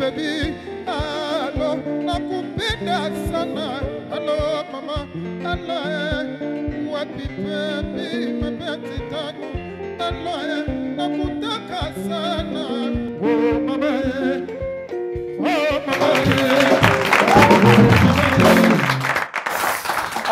Baby, hello, nakupenda sana. Hello, mama, hello, wapi baby, mapenzi tamu. Hello, nakutaka sana. Oh, mama,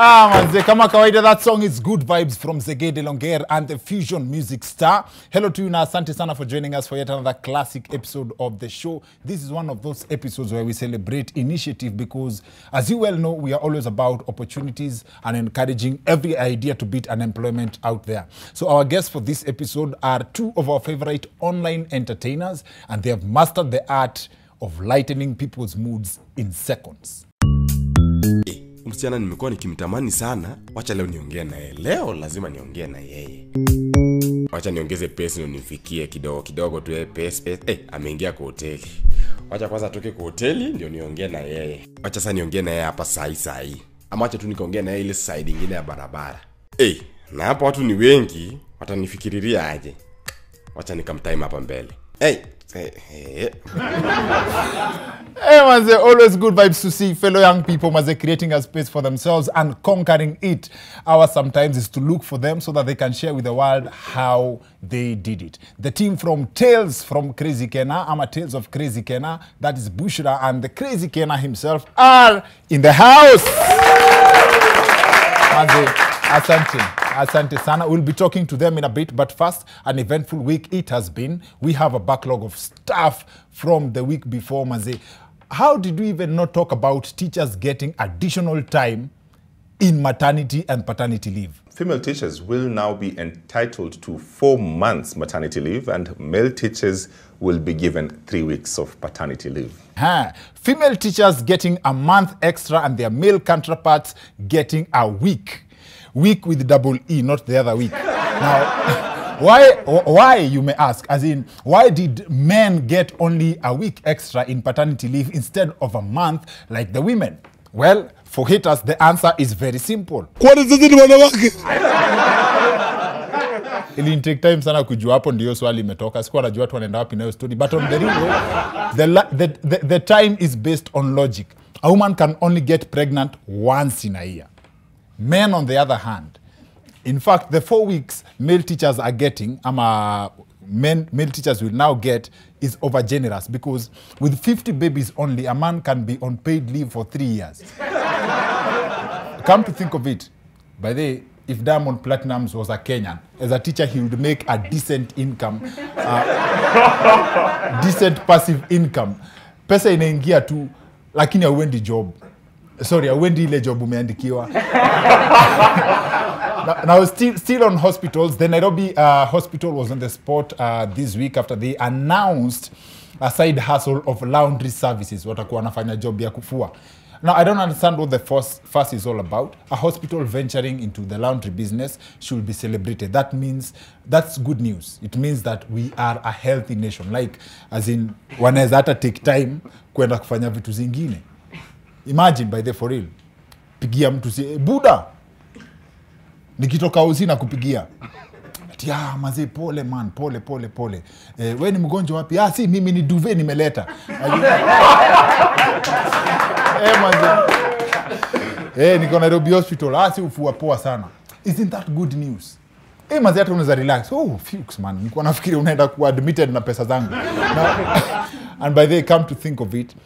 Manze, kama kawaida, that song is Good Vibes from Zege de Longer and the Fusion Music Star. Hello to you na asante sana for joining us for yet another classic episode of the show. This is one of those episodes where we celebrate initiative because, as you well know, we are always about opportunities and encouraging every idea to beat unemployment out there. So our guests for this episode are two of our favorite online entertainers, and they have mastered the art of lightening people's moods in seconds. Msichana nimekuwa nikimtamani sana, wacha leo niongee na yeye. Leo lazima niongee na yeye. Wacha niongeze pesa ndio nifikie kidogo tu yeye pesa. Ameingia kwa hoteli. Wacha kwanza atoke kwa hoteli ndio niongee na yeye. Wacha sasa niongee na yeye hapa sahi. Ama acha tu nikaongea na yeye ile side nyingine ya barabara. Na hapa watu ni wengi, watanifikiriria aje. Wacha nikamtime hapa mbele. Manze, always good vibes to see fellow young people manze creating a space for themselves and conquering it. Our sometimes is to look for them so that they can share with the world how they did it. The team from Tales from Crazy Kennar, Tales of Crazy Kennar, that is Bushra and the Crazy Kennar himself are in the house. Manze, Asante sana. We'll be talking to them in a bit, but first, an eventful week it has been. We have a backlog of stuff from the week before, Manze. How did we even not talk about teachers getting additional time in maternity and paternity leave? Female teachers will now be entitled to 4 months maternity leave, and male teachers will be given 3 weeks of paternity leave. Female teachers getting a month extra and their male counterparts getting a week. Week with double E, not the other week. Now, why, you may ask, as in, why did men get only a week extra in paternity leave instead of a month like the women? Well, for haters, the answer is very simple. Ili take time sana kujua hapo ndio swali imetoka. Sikuwa najua watu wanaenda wapi na hiyo story. But on the real, the time is based on logic. A woman can only get pregnant once in a year. Men, on the other hand, in fact, the 4 weeks male teachers are getting, male teachers will now get, is over generous because with 50 babies only, a man can be on paid leave for 3 years. Come to think of it, by the way, if Diamond Platnumz was a Kenyan, as a teacher, he would make a decent income, decent passive income. Pesa inaingia tu, lakini hauendi job. Sorry, hauendi ile job umeandikiwa. Now, still on hospitals, the Nairobi hospital was on the spot this week after they announced a side hustle of laundry services. Watakuwa wanafanya job ya kufua. Now, I don't understand what the fuss is all about. A hospital venturing into the laundry business should be celebrated. That means, that's good news. It means that we are a healthy nation. Like, as in, wanaweza hata take time kwenda kufanya vitu zingine. Imagine, by the for real, pigia mtu si, Buda, nikitoka usi na kupigia. Maze, pole man, pole. We ni mgonjwa wapi? Si, mimi ni duve nimeleta. Maze. Niko Nairobi hospital. Si ufua poa sana. Isn't that good news? Maze, hata unaweza relax. Fuchs man, niko nafikiri unaenda kuwa admitted na pesa zangu. And by the way, come to think of it,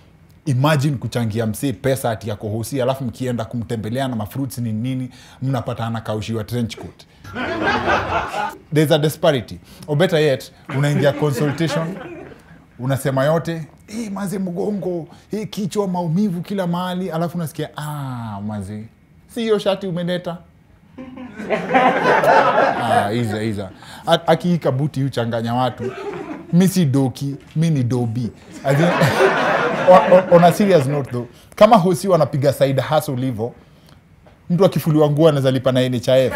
imagine kuchangia msee pesa ati yako hosi, alafu mkienda kumtembelea na mafruits ni nini, mnapata anakaushiwa trench coat. There's a disparity. Or better yet, unaingia consultation, unasema yote, maze mgongo, kichwa maumivu kila mahali, alafu unasikia, maze, si hiyo shati umeleta? Iza. Akiika buti uchanganya watu. Mi si doki, mi ni dobi. On a serious note though, kama hosi wanapiga side hustle livo, mtu akifuliwa nguo anaweza lipa na NHIF.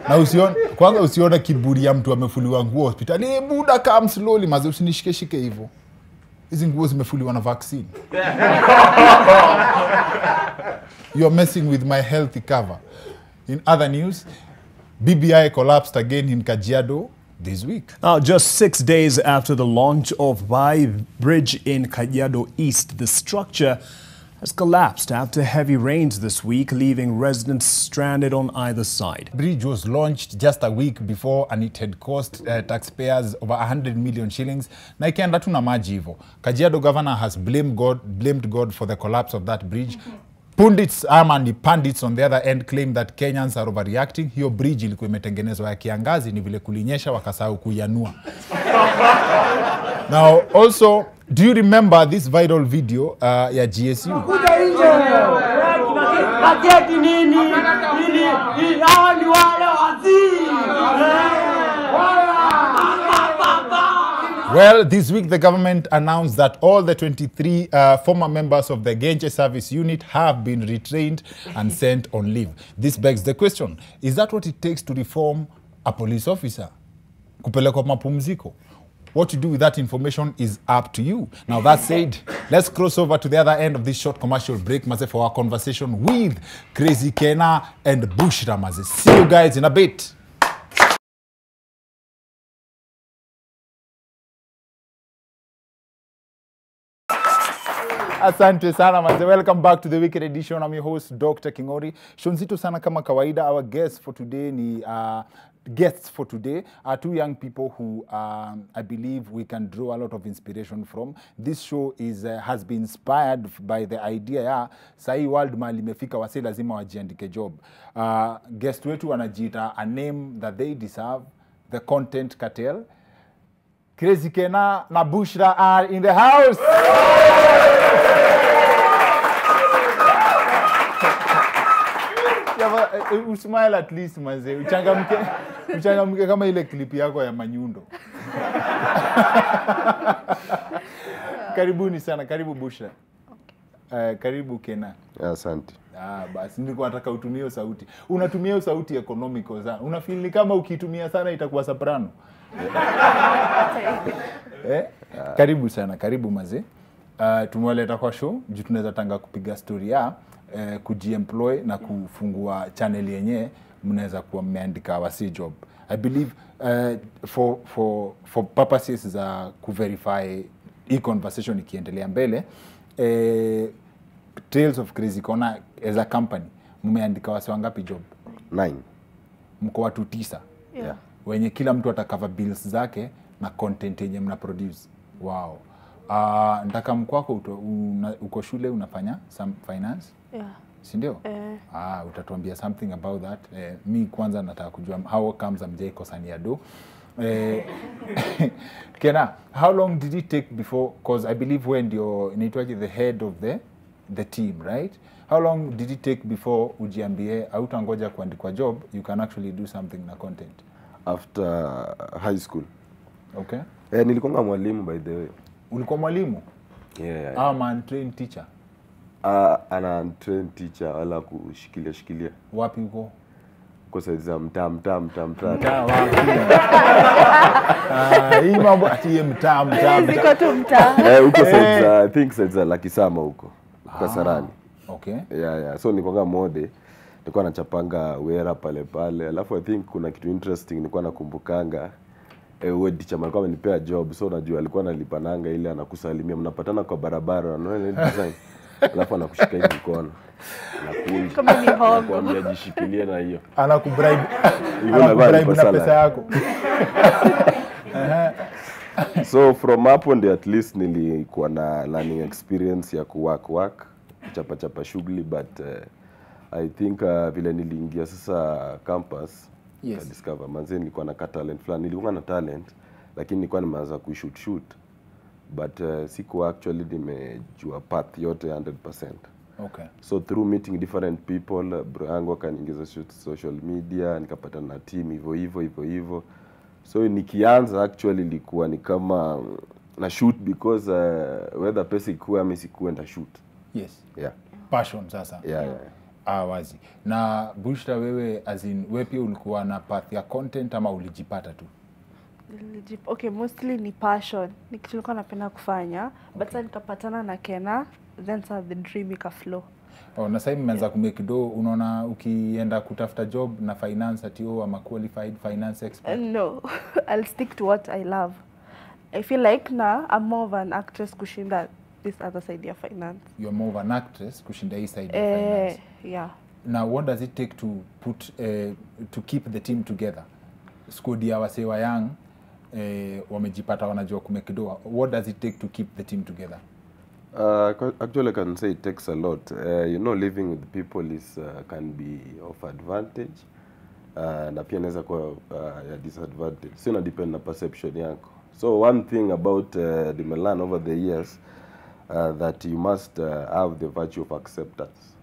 Na kwanza usiona kiburi ya mtu amefuliwa nguo hospitali. Buda come slowly, maze usinishike hivyo. Hizi nguo zimefuliwa na vaccine. You're messing with my healthy cover. In other news, BBI collapsed again in Kajiado this week. Now, just 6 days after the launch of Bai Bridge in Kajiado East, the structure has collapsed after heavy rains this week, leaving residents stranded on either side. The bridge was launched just a week before and it had cost taxpayers over 100 million shillings. Na ikienda tu na maji hivyo. Kajiado governor has blamed God for the collapse of that bridge. Pundits and the pundits on the other end claim that Kenyans are overreacting. Hiyo bridge ilikuwa imetengenezwa ya kiangazi, ni vile kulinyesha wakasahau kuianua. Now also, do you remember this viral video ya GSU? Well, this week the government announced that all the 23 former members of the Genje service unit have been retrained and sent on leave. This begs the question, is that what it takes to reform a police officer? Kupelekwa mapumziko? What to do with that information is up to you. Now that said, let's cross over to the other end of this short commercial break, Maze, for our conversation with Crazy Kennar and Bushra, Maze. See you guys in a bit. Asante sana manze. Welcome back to the weekend edition. I'm your host Dr. Kingori. Shonzito sana kama kawaida. Our guests for today are two young people who I believe we can draw a lot of inspiration from. This show has been inspired by the idea ya sahi world mali imefika wase lazima wajiandike job. Guest wetu wanajiita a name that they deserve, the content cartel. Crazy Kennar and Bushra are in the house. Usmile at least manze. Uchangamke kama ile clip yako ya Manyundo. Karibuni sana, karibu Bushra. Karibu Kennar. Asante. Basi nilikuwa nataka utumie hiyo sauti. Unatumia hiyo sauti economical sana. Unafeel ni kama ukitumia sana itakuwa soprano. Karibu sana, karibu maze. Tumewaleta kwa show, juu tunaweza tanga kupiga story ya kujiemploy na kufungua channel yenye mnaweza kuwa mmeandika wasi job. I believe for purposes za kuverify hii conversation ikiendelea mbele, Tales of Crazy Kennar as a company mmeandika wasi wangapi job? 9. Mko watu 9. Yeah. Wenye kila mtu atakava bills zake na content yenye mna produce. Wow. Ndaka mkwako uko shule unafanya some finance? Yeah. Si ndio? Utatuambia something about that. Mi kwanza nataka kujua how comes MJ kosania do. Kennar, how long did it take before, because I believe when you're the head of the team, right? How long did it take before ujiambie hautangoja kuandikwa job, you can actually do something na content? After high school. Okay. Nilikuwa mwalimu by the way. Ulikuwa mwalimu? Yeah. Man trained teacher. Ana trained teacher wala kushikilia. Wapi uko? Kwa sababu mtaa. Mtaa wapi? Hii mambo ati mtaa. Ziko tu mtaa. Uko said I think said Lakisama huko. Kasarani. Okay. Yeah. So nilikuwa mode. Nilikuwa nachapanga wera pale. Alafu I think kuna kitu interesting nilikuwa nakumbukanga. Uwe teacher alikuwa amenipea job, so najua alikuwa analipananga ile anakusalimia, mnapatana kwa barabara, unaona ile design. Alafu anakushika hivi mkono. Anakuja. Kama ni hongo. Anakuambia jishikilie na hiyo. Anakubribe na pesa yako. So from hapo ndio at least nilikuwa na learning experience ya kuwork chapa shughuli, but I think vile niliingia sasa campus, yes, discover manze nilikuwa na talent fulani. Nilikuwa na talent lakini nilikuwa nimeanza shoot, but siku actually nimejua path yote 100%. Okay. So through meeting different people, bro yangu akaniingiza social media, nikapata na team hivyo. So nikianza actually ilikuwa ni kama na shoot because whether pesa ikuwa ama isikuwe nda shoot. Yes. Yeah. Passion sasa. Yeah. Wazi. Na Bushra, wewe as in wewe pia ulikuwa na path ya content ama ulijipata tu? Okay, mostly ni passion. Ni kitu nilikuwa napenda kufanya, but sasa nikapatana na Kenna, then the dream ikaflow. Oh, na sasa mmeanza kumake do, unaona ukienda kutafuta job na finance atio ama qualified finance expert? No, I'll stick to what I love. I feel like now I'm more of an actress kushinda this other side of finance. You're more of an actress kushinda hii side of finance. Yeah. Now what does it take to put to keep the team together? Squad ya wase wa young wamejipata wanajua kumake do. What does it take to keep the team together? Actually, I can say it takes a lot. You know, living with people is can be of advantage. Na pia inaweza kuwa ya disadvantage. So ina depend na perception yako. So one thing about the Milan over the years that you must have the virtue of acceptance.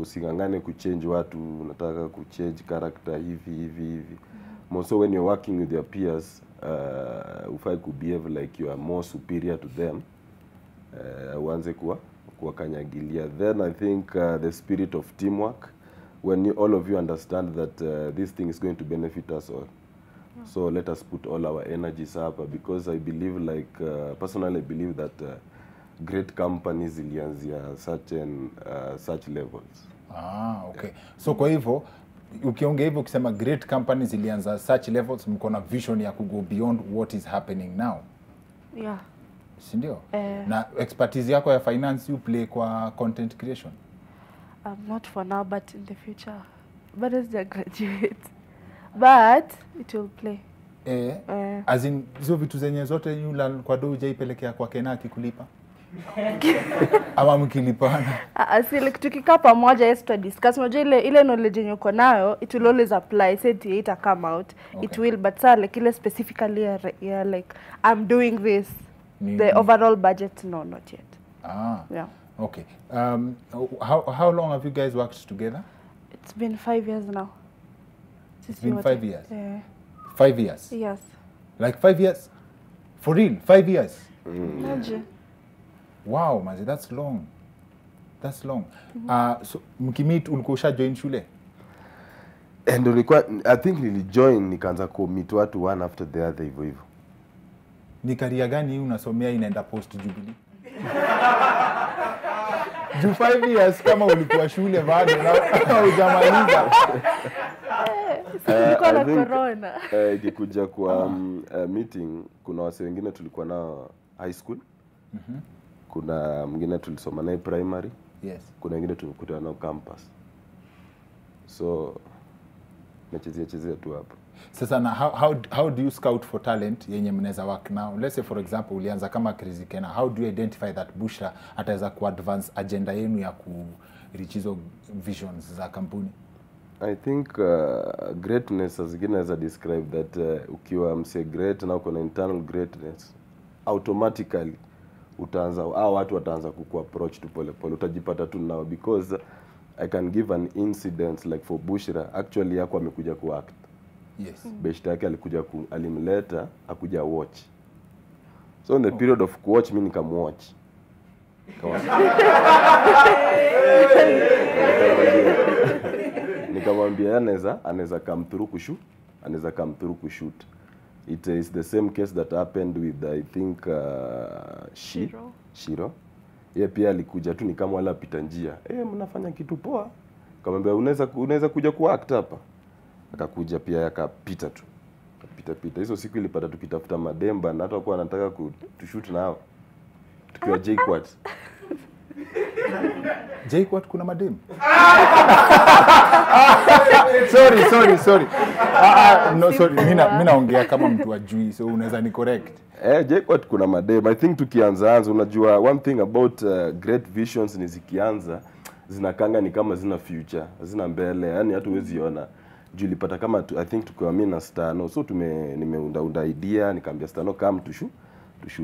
Usingangane kuchange watu, unataka kuchange character hivi. So when you're working with your peers, if I could behave like you are more superior to them, uanze kuwakanyagilia. Then I think the spirit of teamwork, when all of you understand that this thing is going to benefit us all. So let us put all our energies up, because I believe, like personally, I believe that great companies ilianzia such levels. Okay. So kwa hivyo ukiongea hivyo ukisema great companies ilianza such levels, mko na vision ya go beyond what is happening now. Yeah. Sindio? Na expertise yako ya finance you play kwa content creation? Not for now, but in the future. But as a graduate. But it will play. As in, hizo vitu zenye zote yula kwa do hujaipelekea kwa Kenna akikulipa? Ama mkilipana? Like tukikaa pamoja yes to discuss. Unajua ile knowledge yenye uko nayo, it will always apply. Say it come out. Okay. It will, but like ile specifically like I'm doing this. The overall budget, no, not yet. Yeah. Okay. How long have you guys worked together? It's been 5 years now. It's been 5 years? Yeah. 5 years? Yes. Like 5 years? For real? 5 years? Imagine. Wow, mazi, that's long. That's long. So, mkimit ulikuwa usha join shule? And I think nilijoin nikaanza kumeet watu one after the other hivyo. Ni career gani unasomea inaenda post Jubilee? Ju 5 years kama ulikuwa shule bado na hujamaliza. Sikuwa na corona. Ikikuja kwa meeting, kuna wase wengine tulikuwa nao high school. Kuna mwingine tulisoma naye primary. Yes. Kuna wengine tulikutana nao campus. So nachezea tu hapo. Sasa na how do you scout for talent yenye mnaweza work now? Let's say for example ulianza kama Crazy Kennar. How do you identify that Bushra ataweza ku advance agenda yenu ya ku reach hizo visions za kampuni? I think greatness as again as I describe that ukiwa mse great na uko na internal greatness, automatically utaanza watu wataanza kuapproach tu pole pole, utajipata tu now, because I can give an incident like for Bushra. Actually yako amekuja ku act. Yes. Beshta yake alikuja alimleta akuja watch. So in the period of watch mimi nikamwatch. Nikamwambia anaweza come through kushoot. It is the same case that happened with I think Shiro. Yeye pia alikuja tu ni kama wala pita njia. Mnafanya kitu poa. Nikamwambia unaweza kuja ku act hapa. Akakuja pia akapita tu. Pita. Hizo siku ilipata tukitafuta mademba na hata alikuwa anataka kushoot nao. Tukiwa JQuat. JQuat kuna madem? Sorry. No, sorry. Mimi naongea kama mtu ajui, so unaweza ni correct. JQuat kuna madem. I think tukianza unajua one thing about great visions ni zikianza zinakanga ni kama zina future, zina mbele. Yaani hata huwezi ona. Julipata kama I think tukiwa mimi na Stano, so nimeunda idea, nikamwambia Stano come to shoot.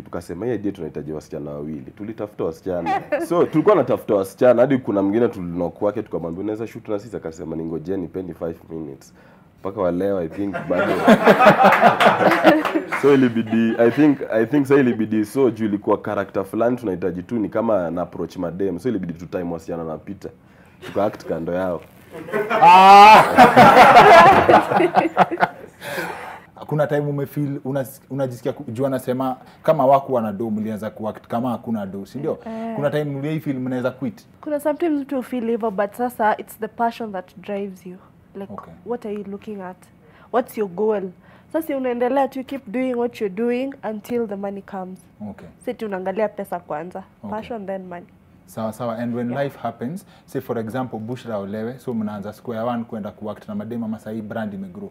Tukasema hii idea tunahitaji wasichana wawili. Tulitafuta wasichana. So tulikuwa tunatafuta wasichana hadi kuna mwingine tulinoku wake tukamwambia unaweza shoot na sisi, akasema ningojeni nipeni 5 minutes. Mpaka wa leo I think bado. So ilibidi I think so ilibidi, so juu ilikuwa character fulani tunahitaji tu ni kama na approach madem. So ilibidi tu time wasichana na Peter. Tuka act kando yao. kuna time umefeel unajisikia jua nasema kama wako wana do mlianza kuact kama hakuna do, si ndio? Kuna time mliai feel mnaweza quit. Kuna sometimes to feel evil, but sasa it's the passion that drives you. Like, Okay. what are you looking at? What's your goal? Sasa unaendelea to keep doing what you're doing until the money comes. Okay. Sasa unaangalia pesa kwanza. Okay. Passion then money. Sawa. And when life happens, say for example Bushra olewe, so mnaanza square one kwenda kuact na madema masai brand imegrow.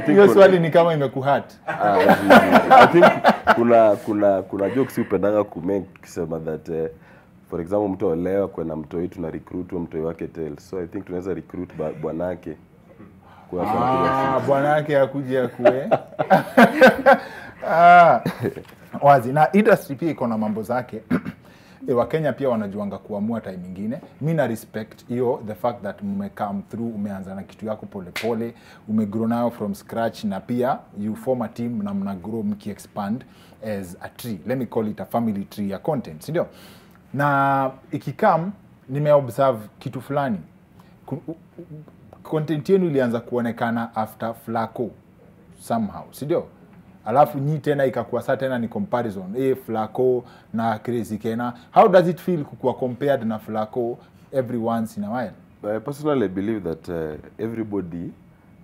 Hiyo swali ni kama imekuhurt. I think kuna jokes upendanga kumake kusema that for example mtu olewa kwenda mtoi tuna recruit wa mtoi wake tales. So I think tunaweza recruit bwanake kwa bwanake akuje akue. Wazi na industry pia iko na mambo zake. Wakenya pia wanajuanga kuamua time nyingine. Mimi na respect hiyo, the fact that come through, umeanza na kitu yako pole umegrow nayo from scratch, na pia you form a team na mna grow mki expand as a tree. Let me call it a family tree ya content, ndio? Na ikikam nimeobserve kitu fulani. Content yenu ilianza kuonekana after Flaco somehow, si ndio? Alafu nyi tena ikakuwa saa tena ni comparison. Flaco na Crazy Kennar. How does it feel kukuwa compared na Flaco every once in a while? I personally believe that everybody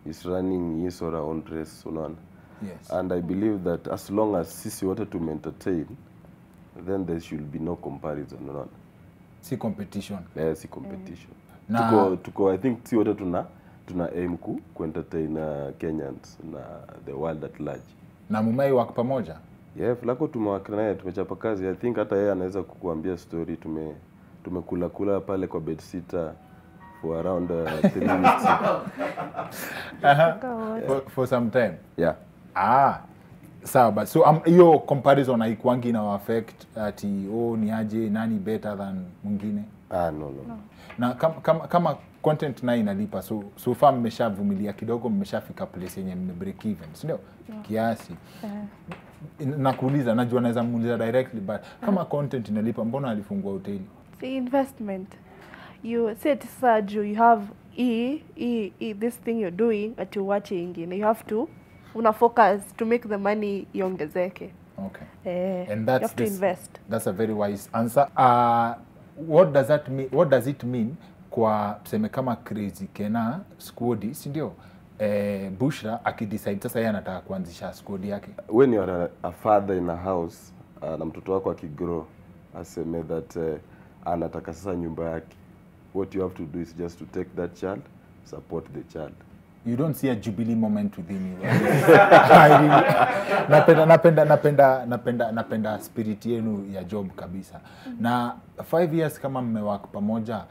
is running his or her own race, unaona. Yes. And I believe that as long as sisi wote to entertain, then there should be no comparison, unaona. Si competition. Si competition. Tuko I think si wote tuna aim ku entertain Kenyans na the world at large. Na mumei wako pamoja? Yeah, Flaco tumewakana naye, tumechapa kazi. I think hata yeye anaweza kukuambia story. Tumekula pale kwa bed sitter for around 3 weeks. For some time. Yeah. Sawa, but so hiyo comparison haikuangi na affect ati ni aje nani better than mwingine? No. Na kama content na inalipa, so far mmeshavumilia kidogo, mmeshafika place yenye mme break even, si ndio? Kiasi. Nakuuliza, najua naweza muuliza directly, but kama content inalipa, mbona alifungua hoteli? The investment. You said Saju, you have this thing you're doing at you watching, you have to focus to make the money iongezeke. Okay. And you have to invest. That's a very wise answer. What does that mean? What does it mean kwa tuseme kama Crazy Kennar squad, si ndio? Bushra akidecide sasa yeye anataka kuanzisha squad yake. When you are a father in a house na mtoto wako akigrow, aseme that anataka sasa nyumba yake, what you have to do is just to take that child, support the child. You don't see a jubilee moment within you. Napenda spirit yenu ya job kabisa. Na 5 years kama mmewaka pamoja,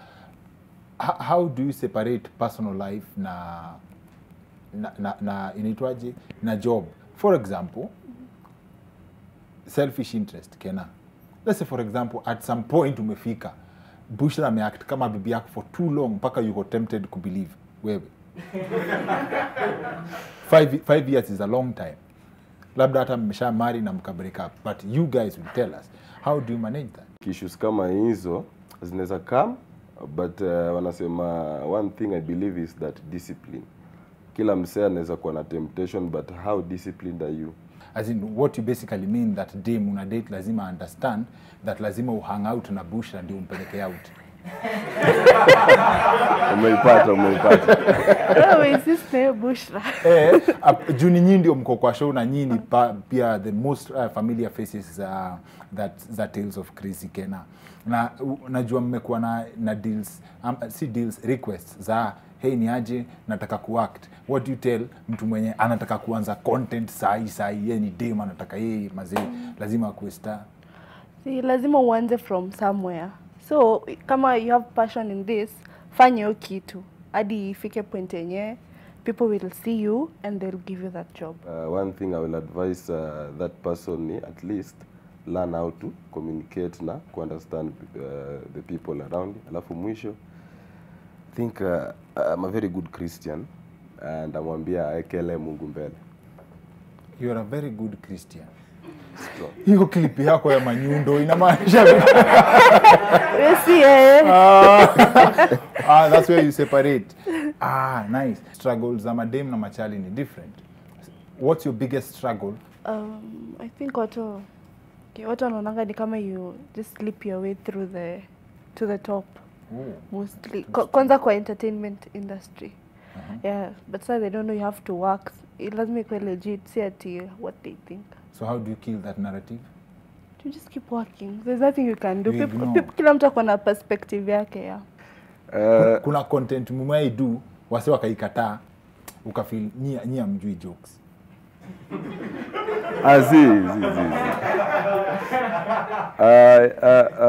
how do you separate personal life na inaitwaje na job? For example, selfish interest, Kennar. Let's say for example, at some point umefika, Bushra ameact kama bibi yako for too long mpaka you got tempted to believe wewe. 5 years is a long time. Labda hata mmesha marry na mka break up, but you guys will tell us how do you manage that? Issues kama hizo zinaweza come, but wanasema one thing I believe is that discipline. Kila msee anaweza kuwa na temptation, but how disciplined are you? As in, what you basically mean that dame una date lazima understand that lazima uhang out na Bushra ndio umpeleke out. Umeipata. Wewe sister Bushra. Juni nyinyi ndio mko kwa show na nyinyi pia the most familiar faces that tales of Crazy Kennar. Na najua mmekuwa na deals, si deals, requests za hey ni aje nataka kuact. What do you tell mtu mwenye anataka kuanza content sai yeye ni dame anataka yeye mazee lazima akuwe star? Si lazima uanze from somewhere. So kama you have passion in this, fanya hiyo kitu hadi ifike point yenye people will see you and they'll give you that job. One thing I will advise that person ni at least learn how to communicate na to understand the people around. Alafu mwisho, I think I'm a very good Christian and amwambia aekele Mungu mbele. You are a very good Christian. Hiyo clip yako ya manyundo inamaanisha Yes, that's where you separate. Nice. Struggles za madem na machali ni different. What's your biggest struggle? I think watu wanaonanga ni kama you just slip your way through to the top. Mostly. Kwanza kwa entertainment industry. Yeah, but so they don't know you have to work. It lazima ikuwe legit, see ati what they think. So how do you kill that narrative? You just keep working. There's nothing you can do. You Kila mtu akona perspective yake, yeah. Kuna content mumai do, wase wakaikataa, ukafeel nyia mjui jokes.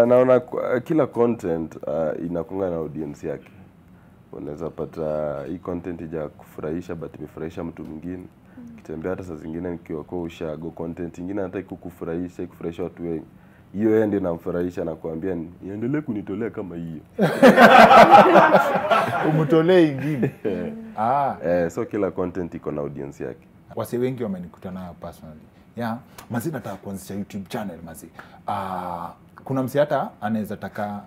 Naona kila content inakunga na audience yake. Unaweza pata hii content ija kufurahisha but imefurahisha mtu mwingine. Kitembea hata saa zingine nikiwa kwa ushago content nyingine hata ikufurahisha watu wengi. Hiyo yeye ndio namfurahisha na kuambia niendelee kunitolea kama hiyo. Umtolee ingine. So kila content iko na audience yake. Wase wengi wamenikuta nayo personally. Yeah, mazi nataka kuanzisha YouTube channel mazi. Kuna msi hata anaweza taka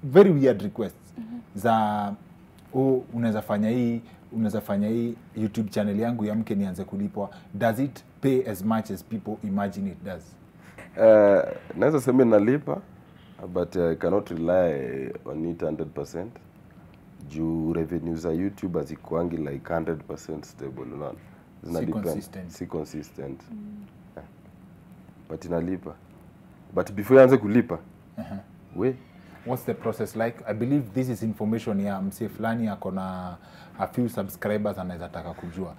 very weird requests za unaweza fanya hii YouTube channel yangu ya mke nianze kulipwa. Does it pay as much as people imagine it does? Naweza sema nalipa but I cannot rely on it 100%. Juu revenue za YouTube hazikuangi like 100% stable, unaona. Si consistent. But inalipa. But before anze kulipa. What's the process like? I believe this is information ya mse fulani akona a few subscribers anaweza taka kujua.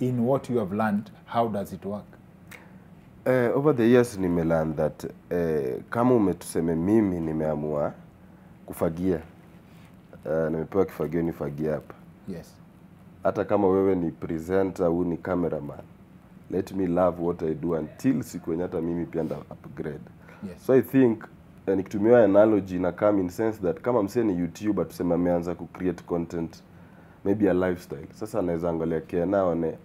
In what you have learned, how does it work? Over the years nimelearn that kama umetuseme mimi nimeamua kufagia. Nimepewa kifagio nifagia hapa. Yes. Hata kama wewe ni presenter au ni cameraman, let me love what I do until siku yenye hata mimi pia nda upgrade. Yes. So I think nikitumia analogy na come in sense that kama msee ni YouTuber tuseme ameanza ku create content maybe a lifestyle. Sasa anaweza angalia Kenna one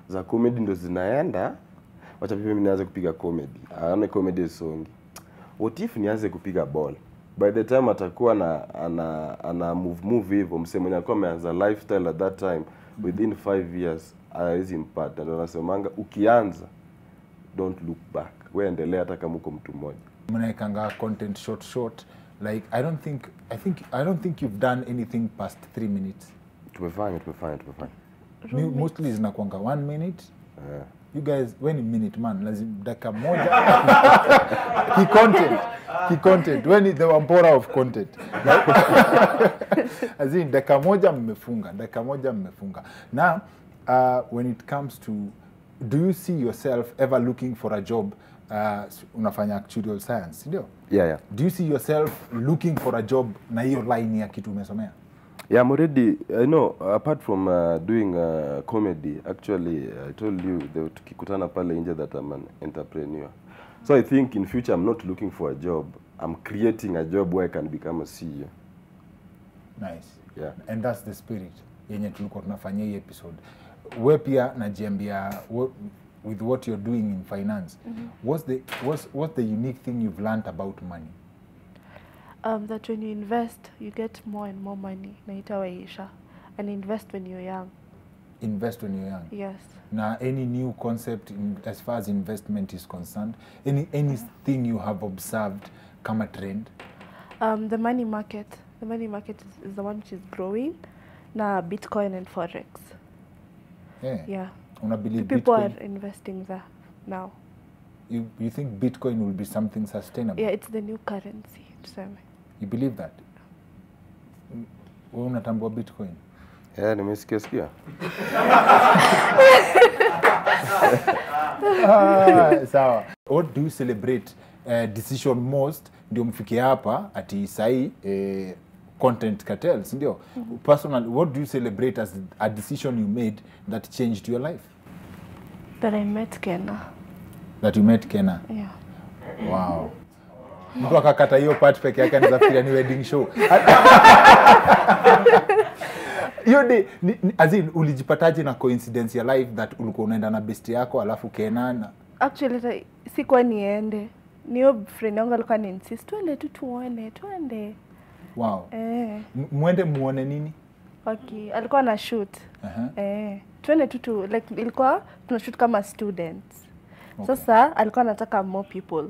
za comedy ndo zinaenda, wacha mimi nianze kupiga comedy. Aone comedy song. What if nianze kupiga ball? By the time atakuwa ana move hivyo, msee mwenye alikuwa ameanza lifestyle at that time, within 5 years haizi mpata. Ndio nasemanga ukianza don't look back. Wewe endelea hata kama uko mtu mmoja. Mnaekanga content short like I don't think you've done anything past 3 minutes. Tumefanya. Mostly zinakuanga 1 minute. You guys, when a minute man, lazima dakika moja. Content. When the wampora of content. As in dakika moja mmefunga. Now, when it comes to, do you see yourself ever looking for a job? Unafanya actuarial science, ndio? Yeah. Do you see yourself looking for a job na hiyo line ya kitu umesomea? Yeah, I'm already, I know, apart from doing comedy, actually, I told you, tukikutana pale nje that I'm an entrepreneur. So I think in future, I'm not looking for a job. I'm creating a job where I can become a CEO. Nice. Yeah. And that's the spirit yenye tulikuwa tunafanya hii episode. Wewe pia najiambia with what you're doing in finance, what's the unique thing you've learned about money? That when you invest, you get more and more money. Naitawaisha. And invest when you're young. Invest when you're young? Yes. Now, any new concept as far as investment is concerned? Anything you have observed come a trend? The money market. The money market is the one which is growing. Now, Bitcoin and Forex. Yeah. People are investing there now. You think Bitcoin will be something sustainable? Yeah, it's the new currency. You believe that? Wewe unatambua Bitcoin? Yeah, nimesikia. Sawa. What do you celebrate decision most ndio mfikie hapa ati sahi content cartels, ndio? Personally, what do you celebrate as a decision you made that changed your life? That I met Kenna. That you met Kenna? Yeah. Wow. Mtu akakata hiyo part peke yake anazafikiria ni wedding show. Hiyo as in ulijipataje na coincidence ya life that ulikuwa unaenda na best yako alafu Kenna na actually sikuwa niende. Niyo friend yangu alikuwa ni insist twende tu tuone. Wow. Mwende muone nini? Okay, alikuwa na shoot. Twende tu like ilikuwa tunashoot kama students. Okay. Sasa alikuwa anataka more people.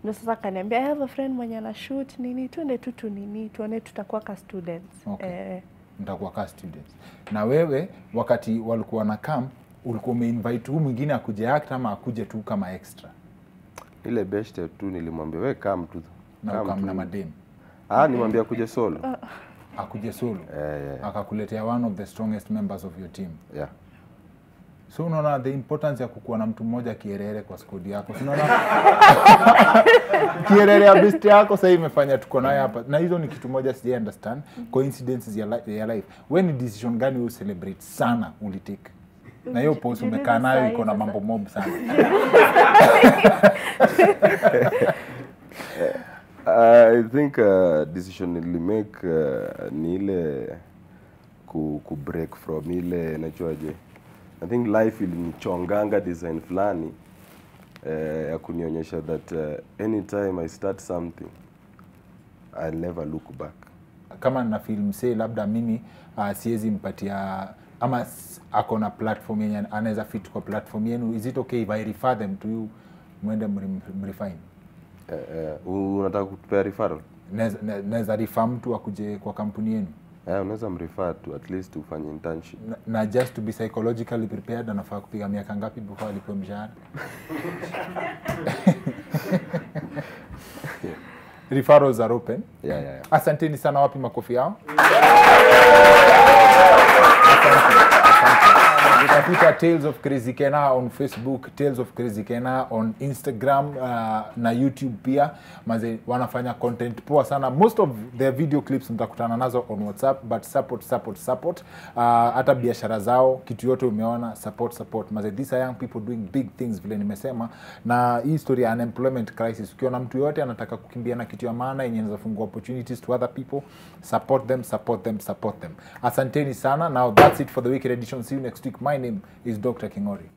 Ndio sasa akaniambia I have a friend mwenye ana shoot nini, twende tu nini, tuone tutakuwa ka students. Okay. Mtakuwa ka students. Na wewe wakati walikuwa na camp ulikuwa umeinvite huyu mwingine akuje act ama akuje tu kama extra? Ile best tu nilimwambia wewe come tu. Na kama na madem. Nimwambia akuje solo. Akuje solo. Akakuletea one of the strongest members of your team. Yeah. So unaona the importance ya kukuwa na mtu mmoja kierere kwa squad yako. Unaona kierere ya best yako sasa imefanya tuko naye hapa. Na hizo ni kitu moja sija understand. Coincidences ya life. When ni decision gani you celebrate sana ulitake? Na hiyo post umekaa nayo iko na mambo mob sana. I think decision nili make ni ile ku break from ile najuaje. I think life ilinichonganga design fulani ya kunionyesha that anytime I start something I'll never look back. Kama na film say labda mimi siwezi mpatia ama akona platform yenye anaweza fit kwa platform yenu, is it okay if I refer them to you mwende mrefine? Unataka kutupea referral? Naweza refer mtu akuje kwa kampuni yenu? Unaweza mrefer to at least ufanye internship. Na just to be psychologically prepared anafaa kupiga miaka ngapi before alipo mshahara? Referrals are open. Yeah. Asanteni sana, wapi makofi yao? Utapita Tales of Crazy Kennar on Facebook, Tales of Crazy Kennar on Instagram na YouTube pia. Maze wanafanya content poa sana. Most of their video clips mtakutana nazo on WhatsApp, but support. Hata biashara zao, kitu yote umeona, support. Maze these are young people doing big things vile nimesema. Na hii story ya unemployment crisis, ukiona mtu yote anataka kukimbia na kitu ya maana yenye inaweza fungua opportunities to other people, support them. Asanteni sana. Now that's it for the weekend edition. See you next week. My name is Dr. Kingori.